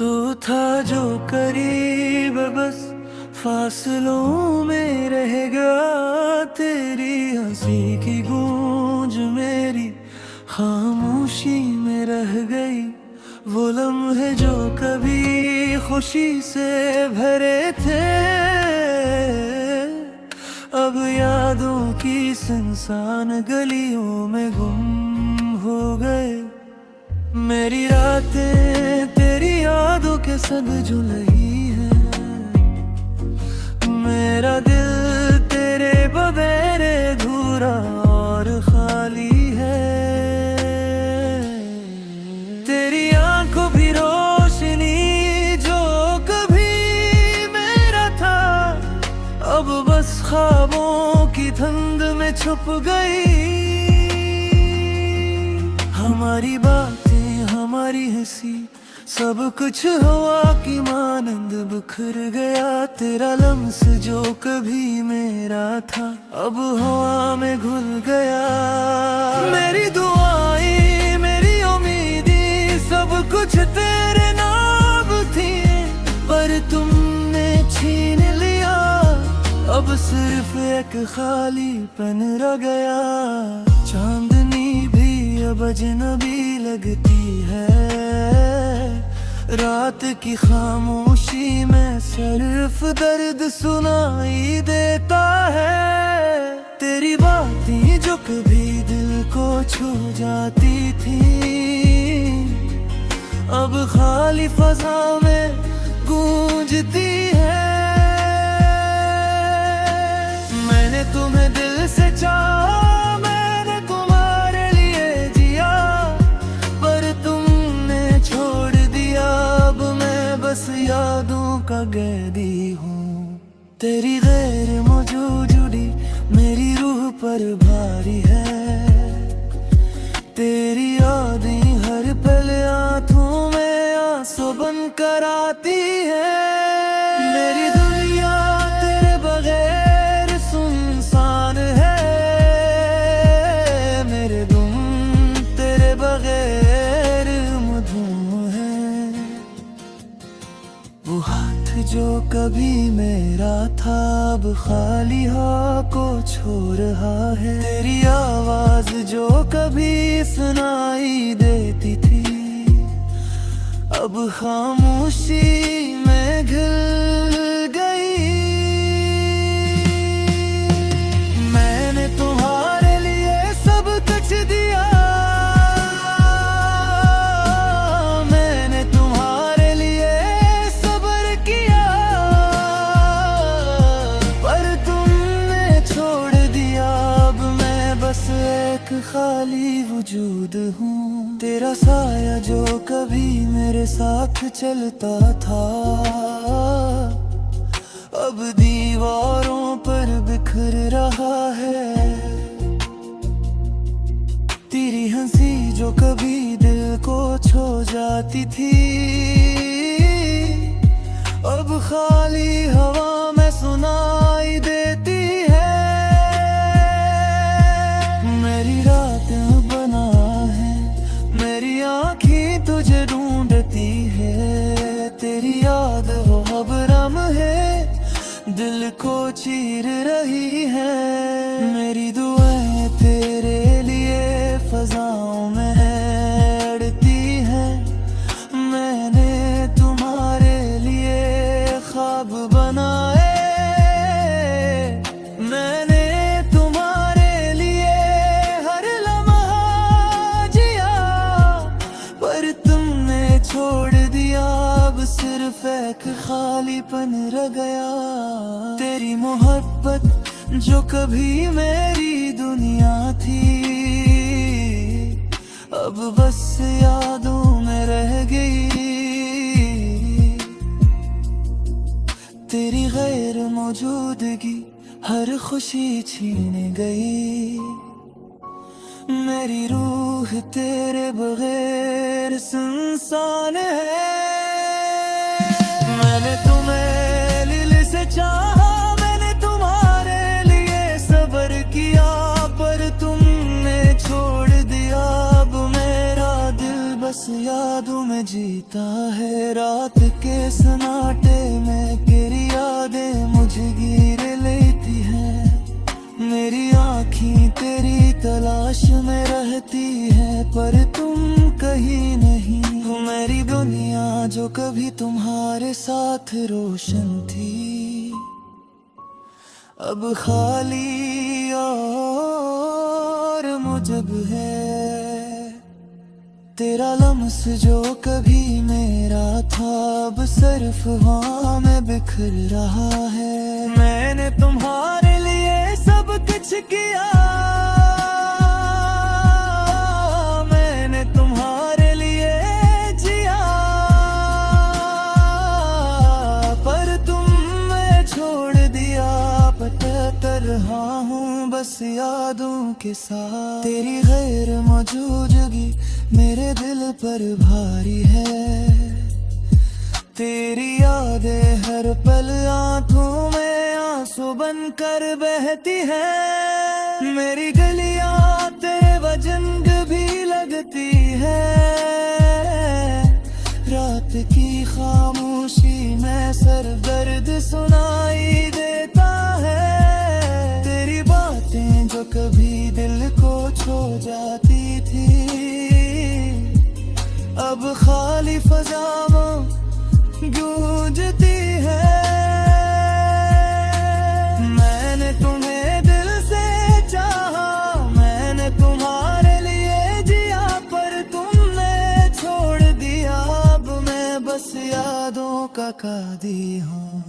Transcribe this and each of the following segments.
तो था जो करीब बस फासलों में रह गया। तेरी हंसी की गूंज मेरी खामोशी में रह गई। वो लम्हे जो कभी खुशी से भरे थे अब यादों की सुनसान गलियों में गुम हो गए। मेरी रातें तेरी यादों के संग जुलही है। मेरा दिल तेरे बगैर अधूरा और खाली है। तेरी आंखों भी रोशनी जो कभी मेरा था अब बस ख्वाबों की धुंध में छुप गई। हमारी बातें हमारी हंसी सब कुछ हवा की मानंद बिखर गया। तेरा लम्स जो कभी मेरा था अब हवा में घुल गया। मेरी दुआएं मेरी उम्मीदें सब कुछ तेरे नाम थी पर तुमने छीन लिया। अब सिर्फ एक खालीपन रह गया। चांदनी भी अब अजनबी लगती है। रात की खामोशी में सिर्फ दर्द सुनाई देता है। तेरी बातें जो कभी दिल को छू जाती थी अब खाली फजा में गूंजती है। मैंने तुम्हें दिल से चाहा यादों का कैदी हूँ। तेरी गैर मौजूदगी मेरी रूह पर भारी है। तेरी यादें हर पल आंखों में आंसू बन कर आती है। मेरी दुनिया तेरे बगैर सुनसान है। मेरे गुम तेरे बगैर मधुम है। वो हाथ जो कभी मेरा था अब खाली हाथ को छो रहा है। तेरी आवाज जो कभी सुनाई देती थी अब खामोशी में घुल गई। मैंने तुम्हारे लिए सब कुछ दिया। एक खाली वजूद हूँ। तेरा साया जो कभी मेरे साथ चलता था अब दीवारों पर बिखर रहा है। तेरी हंसी जो कभी दिल को छू जाती थी अब खाली हवा में सुनाई देती है। मेरी रातें बना है मेरी आँखें तुझे ढूंढती है। तेरी याद वो खबरम है दिल को चीर रही है। मेरी दुआएं तेरे लिए फजाओं में अड़ती हैं। मैंने तुम्हारे लिए ख्वाब बनाए। मैंने छोड़ दिया अब सिर्फ एक खालीपन रह गया। तेरी मोहब्बत जो कभी मेरी दुनिया थी अब बस यादों में रह गई। तेरी गैर मौजूदगी हर खुशी छीन गई। मेरी रूह तेरे बगैर सुनसान है। मैंने तुम्हें दिल से चाहा। मैंने तुम्हारे लिए सब्र किया पर तुमने छोड़ दिया अब मेरा दिल बस यादों में में जीता है। रात के सन्नाटे में तेरी यादें मुझे घेर लेती हैं। मेरी आँखें तेरी तलाश में रहती है, पर तुम कहीं नहीं हो। मेरी दुनिया जो कभी तुम्हारे साथ रोशन थी, अब खाली और मुजब है। तेरा लम्स जो कभी मेरा था, अब सिर्फ वहाँ में बिखर रहा है। मैंने तुम्हारे लिए सब कुछ किया, मैंने तुम्हारे लिए जिया, पर तुमने छोड़ दिया। भटक रहा हूँ बस यादों के साथ। तेरी गैर मौजूदगी मेरे दिल पर भारी है। तेरी यादें हर पल आंखों में आंसू बनकर बहती है। मेरी गलियां तेरे वजन भी लगती है। रात की खामोशी में सर दर्द सुनाई देता है। तेरी बातें जो कभी दिल को छू जाती थी, अब खाली फजाओं गूंजती है। मैंने तुम्हें दिल से चाहा, मैंने तुम्हारे लिए जिया, पर तुमने छोड़ दिया। अब मैं बस यादों का कादी हूँ।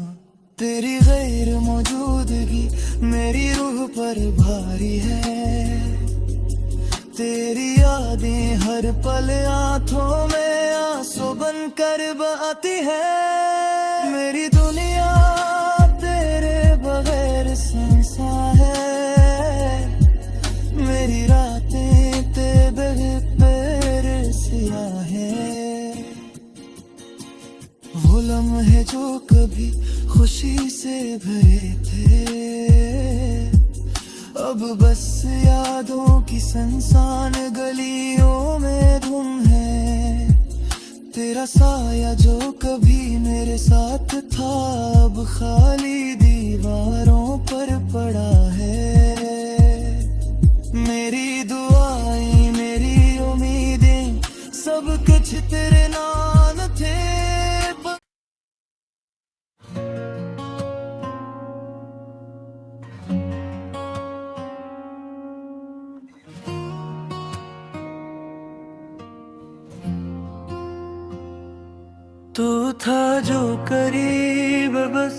तेरी गैर मौजूदगी मेरी रूह पर भारी है। तेरी यादें हर पल आँखों में आंसू बनकर बहती है। मेरी दुनिया तेरे बगैर सुनसान है। मेरी रातें तेरे बगैर सियाह है। वो लम्हे जो कभी खुशी से भरे थे, अब बस यादों की सुनसान गलियों में धुम है। तेरा साया जो कभी मेरे साथ था, अब खाली दीवारों पर पड़ा है। मेरी दुआएं मेरी उम्मीदें सब कुछ तेरे नाम थे। तू था जो करीब बस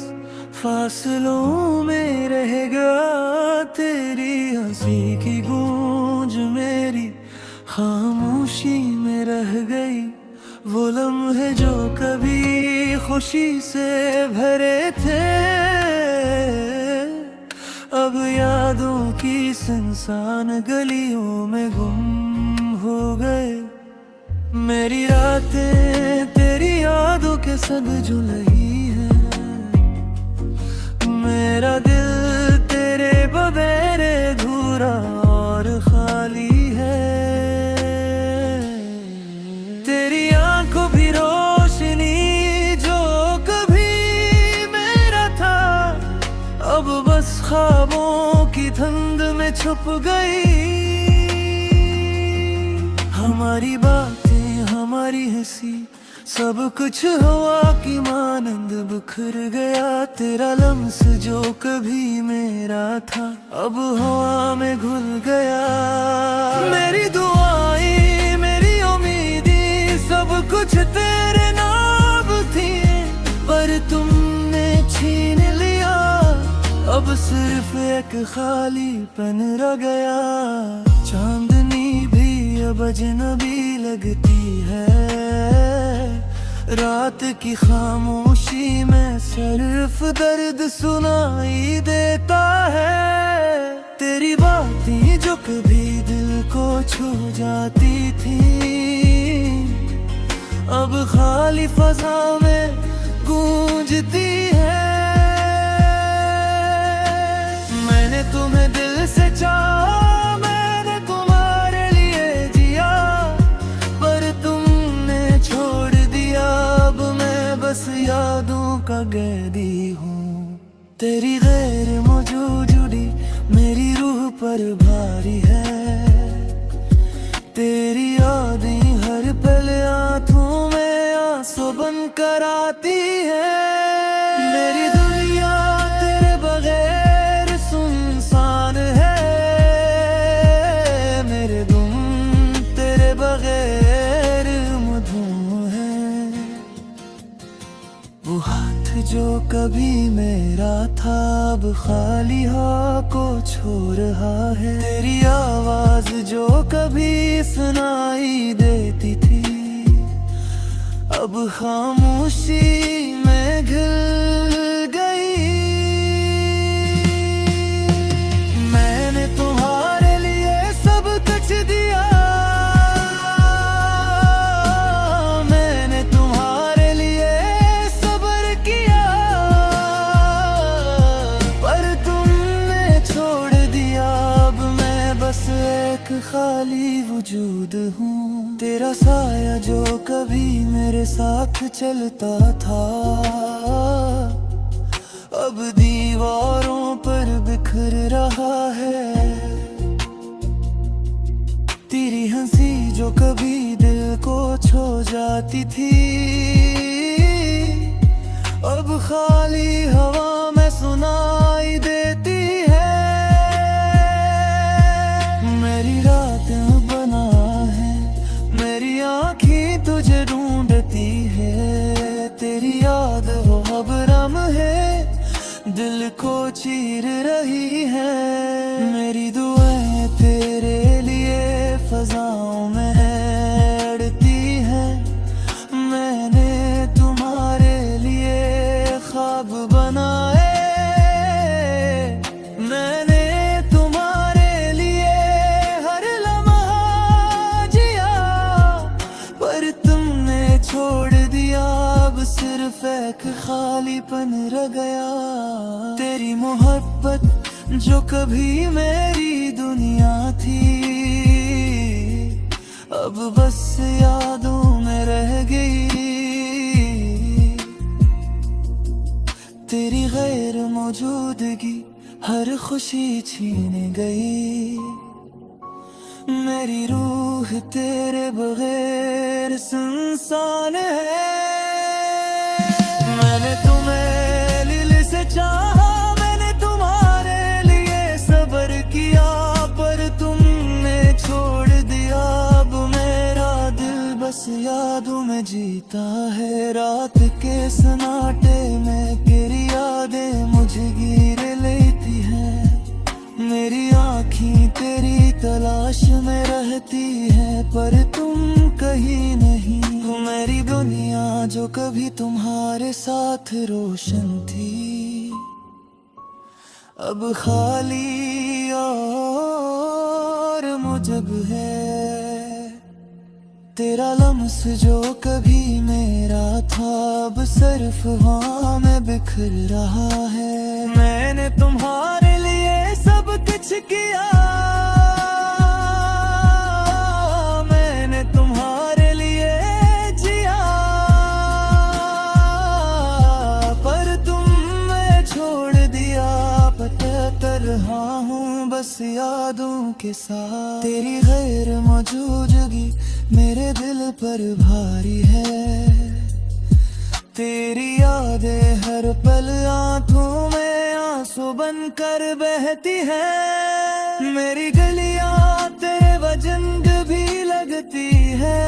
फासलों में रह गया। तेरी हंसी की गूंज मेरी खामोशी में रह गई। वो लम्हे जो कभी खुशी से भरे थे, अब यादों की सुनसान गलियों में गुम हो गए। मेरी रातें तेरी यादों के संग जुलही है। मेरा दिल तेरे बगैर अधूरा और खाली है। तेरी आंखों भी रोशनी जो कभी मेरा था, अब बस ख्वाबों की धुंध में छुप गई। हमारी बातें हमारी हंसी सब कुछ हवा की मानंद बिखर गया। तेरा लम्स जो कभी मेरा था, अब हवा में घुल गया। मेरी दुआएं मेरी उम्मीदें सब कुछ तेरे नाम थी, पर तुमने छीन लिया। अब सिर्फ एक खालीपन रह गया। चांदनी भी अब अजनबी लगती है। रात की खामोशी में सिर्फ दर्द सुनाई देता है। तेरी बातें जो कभी दिल को छू जाती थी, अब खाली फजा में गूंजती है। मैंने तुम्हें दिल से चाहा, मैंने तुम्हारे लिए जिया, पर तुमने छोड़ का कैदी हूँ। तेरी गैर मौजूदगी मेरी रूह पर भारी है। तेरी यादें हर पल आँखों में आंसू बन कर आती है। मेरी दुनिया तेरे बगैर सुनसान है। मेरे गुम तेरे बगैर मधुम है। वो हाथ जो कभी मेरा था अब खाली हाथ को छो रहा है। तेरी आवाज जो कभी सुनाई देती थी अब खामोशी में घुल गई। मैंने तुम्हारे लिए सब कुछ दिया। मैंने तुम्हारे लिए सब्र किया। पर तुमने छोड़ दिया। अब मैं बस एक खाली वजूद हूँ। तेरा साया जो कभी मेरे साथ चलता था अब दीवारों पर बिखर रहा है। तेरी हंसी जो कभी दिल को छू जाती थी अब खाली हवा में सुनाई देती है। मेरी रातें बना है, मेरी आँखें तुझे ढूंढती है। तेरी याद वो खबरम है दिल को चीर रही है। मेरी दुआएं तेरे लिए फजाओं में अड़ती है। मैंने तुम्हारे लिए ख्वाब बनाए। मैंने तुम्हारे लिए हर लम्हा जिया। पर तुमने छोड़ दिया अब सिर्फ एक खालीपन रह गया। तेरी मोहब्बत जो कभी मेरी दुनिया थी अब बस यादों में रह गई। तेरी गैर मौजूदगी हर खुशी छीन गई। मेरी रूह तेरे बगैर सुनसान है। मैंने तुम्हें दिल से चाहा। मैंने तुम्हारे लिए सब्र किया। पर तुमने छोड़ दिया। अब मेरा दिल बस यादों में जीता है। रात के सन्नाटे में तेरी यादें मुझे घेर लेती हैं। मेरी आँखें तेरी तलाश में रहती है पर तुम कहीं नहीं। वो मेरी दुनिया जो कभी तुम्हारे साथ रोशन थी अब खाली और मुझब है। तेरा लम्स जो कभी मेरा था अब सिर्फ वहाँ में बिखर रहा है। मैंने तुम्हारे लिए सब कुछ किया। मैंने तुम्हारे लिए जिया। पर तुमने छोड़ दिया। पता कर रहा हूँ बस यादों के साथ। तेरी गैर मौजूदगी मेरे दिल पर भारी है। तेरी यादें हर पल आँखों में आंसू बनकर बहती है। मेरी गलियां तेरे वजंग भी लगती है।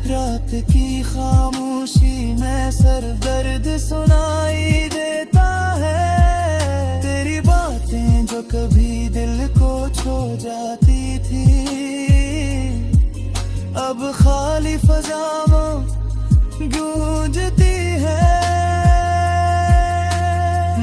रात की खामोशी में सर दर्द सुनाई देता है। तेरी बातें जो कभी दिल को छू जाती थी अब खाली फजाओं गूंजती है।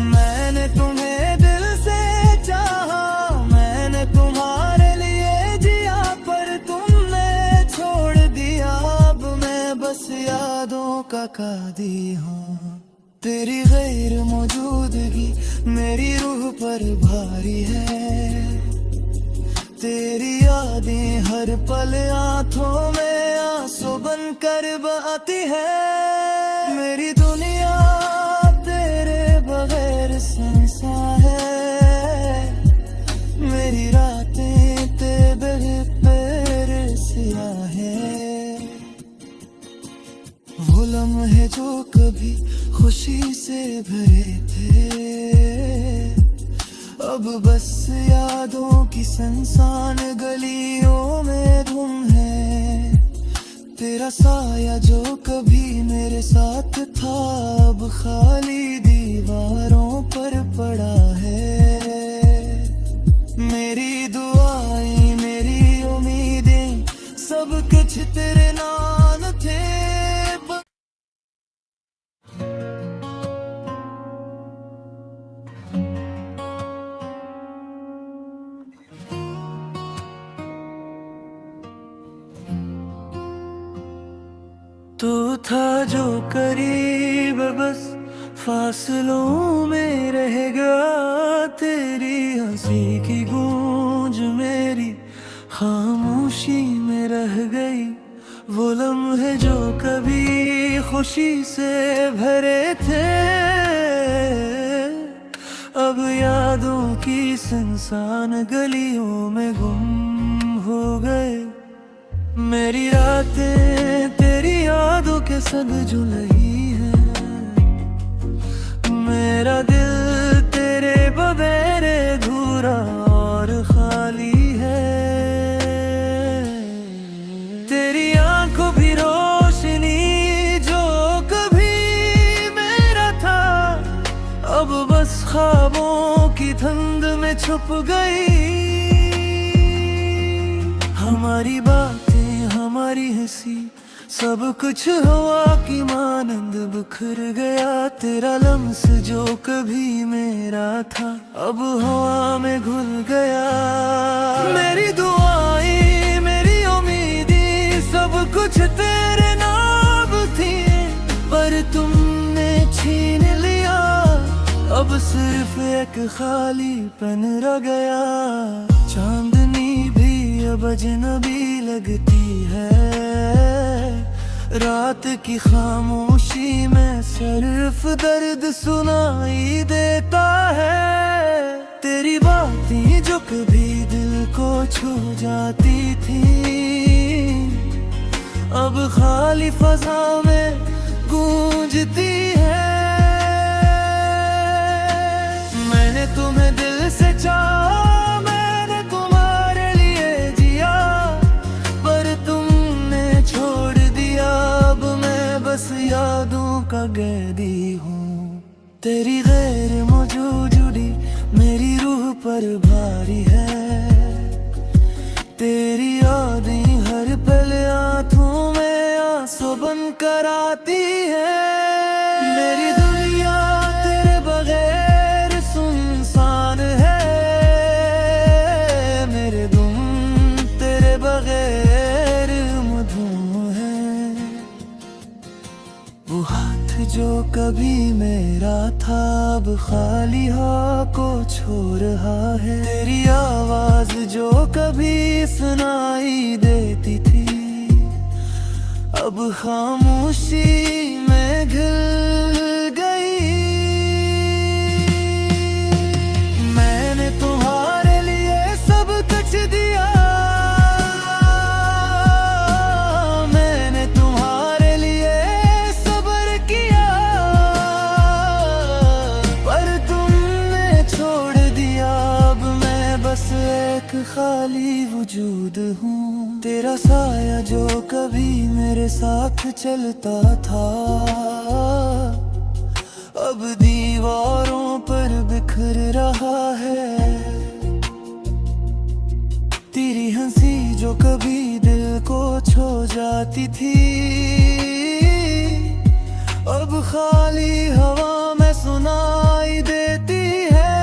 मैंने तुम्हें दिल से चाहा। मैंने तुम्हारे लिए जिया। पर तुमने छोड़ दिया। अब मैं बस यादों का कैदी हूँ। तेरी गैर मौजूदगी मेरी रूह पर भारी है। तेरी यादें हर पल आँखों में आंसू बनकर बहती है। मेरी दुनिया तेरे बगैर सुनसान है, मेरी रातें तेरे पैर सियाह है। वो लम्हे जो कभी खुशी से भरे थे, अब बस यादों की सुनसान गलियों में धुम है। तेरा साया जो कभी मेरे साथ था, अब खाली दीवारों पर पड़ा है। मेरी दुआएं मेरी उम्मीदें सब कुछ तेरे नाम थे। तू था जो करीब बस फासलों में रह गया, तेरी हंसी की गूंज मेरी खामोशी में रह गई। वो लम्हे जो कभी खुशी से भरे थे, अब यादों की सुनसान गलियों में गुम हो गए। मेरी रातें तेरी यादों के संग जुलई है, मेरा दिल तेरे बगैर अधूरा और खाली है। तेरी आंखों भी रोशनी जो कभी मेरा था, अब बस ख्वाबों की धुंध में छुप गई। हमारी बातें हमारी हंसी सब कुछ हवा की मानंद बिखर गया। तेरा लम्स जो कभी मेरा था, अब हवा में घुल गया। मेरी दुआएं मेरी उम्मीदें सब कुछ तेरे नाम थी, पर तुमने छीन लिया। अब सिर्फ एक खालीपन रह गया। चांदनी भी अब अजनबी लगती है, रात की खामोशी में सिर्फ दर्द सुनाई देता है। तेरी बातें जो कभी दिल को छू जाती थी, अब खाली फजा में गूंजती है। मैंने तुम्हें दिल से चाहा, मैंने तुम्हारे लिए जिया, पर तुमने छोड़ दिया। अब मैं बस यादों का कैदी हूँ। तेरी गैर मौजूदगी मेरी रूह पर भारी है, तेरी यादें हर पल आंखों में आंसू बन कर आती है। मेरी दुनिया तेरे बगैर सुनसान है, मेरे गुम तेरे बगैर मधुम है। वो हाथ जो कभी मेरा था, अब खाली हाथ को छो रहा है। तेरी आवाज जो कभी सुनाई देती थी, अब खामोशी में घुल गई। मैंने तुम्हारे लिए सब कुछ दिया, मैंने तुम्हारे लिए सब्र किया, पर तुमने छोड़ दिया। अब मैं बस एक खाली वजूद हूँ। तेरा साया जो कभी मेरे साथ चलता था, अब दीवारों पर बिखर रहा है। तेरी हंसी जो कभी दिल को छू जाती थी, अब खाली हवा में सुनाई देती है।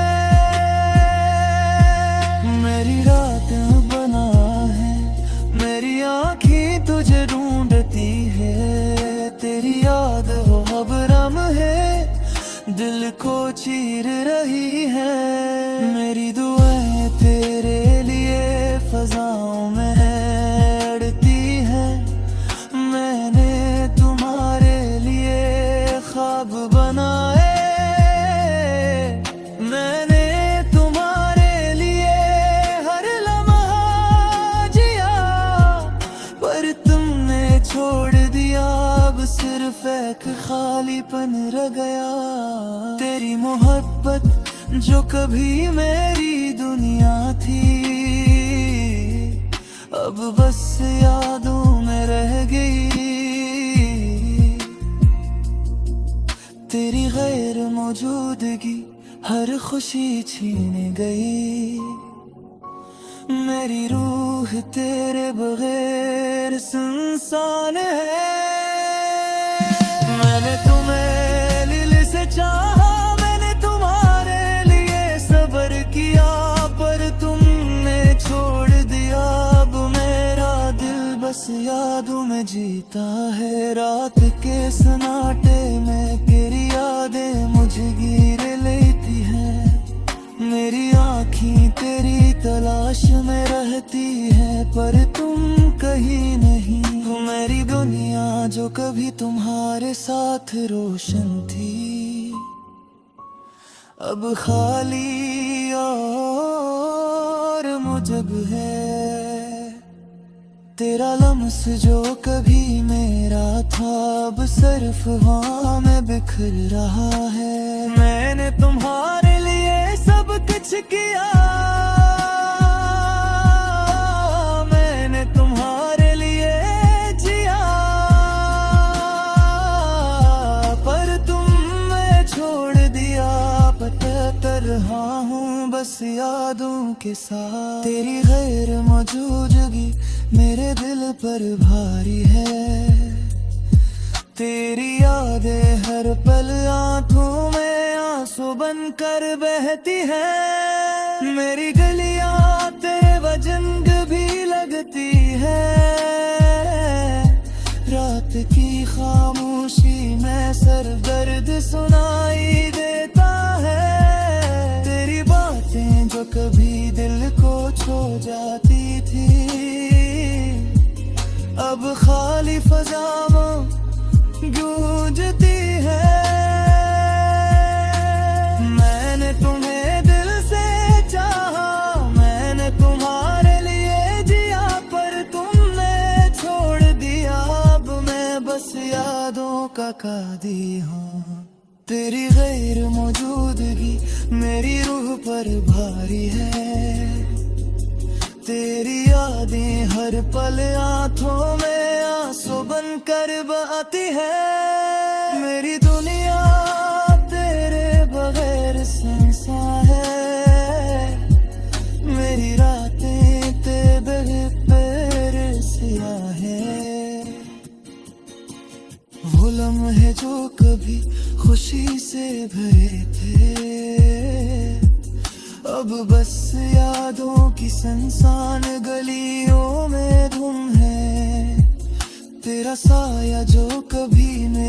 मेरी रातें बना है, मेरी आँखें तुझे ढूंढती है। तेरी याद वो खबरम है, दिल को चीर रही है। मेरी दुआएं तेरे लिए फजाओं में अड़ती हैं, मैंने तुम्हारे लिए अब बनाए मैंने तुम्हारे लिए हर लम्हा जिया, पर तुमने छोड़ दिया अब सिर्फ एक खालीपन रह गया। तेरी मोहब्बत जो कभी मेरी दुनिया थी, अब बस यादों में रह गई। तेरी गैर मौजूदगी हर खुशी छीन गई, मेरी रूह तेरे बगैर सुनसान है। मैंने तुम्हें दिल से चाहा, मैंने तुम्हारे लिए सब्र किया, पर तुमने छोड़ दिया अब मेरा दिल बस यादों में जीता है। रात के सन्नाटे में तेरी यादें मुझे घेर लेती हैं, मेरी आँखें तेरी तलाश में रहती है, पर तुम कहीं नहीं। वो मेरी दुनिया जो कभी तुम्हारे साथ रोशन थी, अब खाली और मुजब है। तेरा लम्स जो कभी मेरा था, अब सिर्फ हवा में बिखर रहा है। मैंने तुम्हारे लिए सब कुछ किया, मैंने तुम्हारे लिए जिया, पर तुमने छोड़ दिया। पता कर रहा हूँ बस यादों के साथ, तेरी गैर मौजूदगी मेरे दिल पर भारी है। तेरी यादें हर पल आंखों में आंसू बनकर बहती है, मेरी गलियां तेरे वजन भी लगती है। रात की खामोशी में सर दर्द सुनाई देता है, तेरी बातें जो कभी दिल को छू जाती थी, अब खाली फजाओं गूंजती है। मैंने तुम्हें दिल से चाहा, मैंने तुम्हारे लिए जिया, पर तुमने छोड़ दिया अब मैं बस यादों का कादी हूँ। तेरी गैर मौजूदगी मेरी रूह पर भारी है, तेरी यादें हर पल आंखों में आंसू बनकर बहती है। मेरी दुनिया तेरे बगैर सुनसान है, मेरी रातें तेरे बगैर सियाह है। वो लम्हे जो कभी खुशी से भरे थे, अब बस यादों की सुनसान गलियों में धुम है। तेरा साया जो कभी मेरे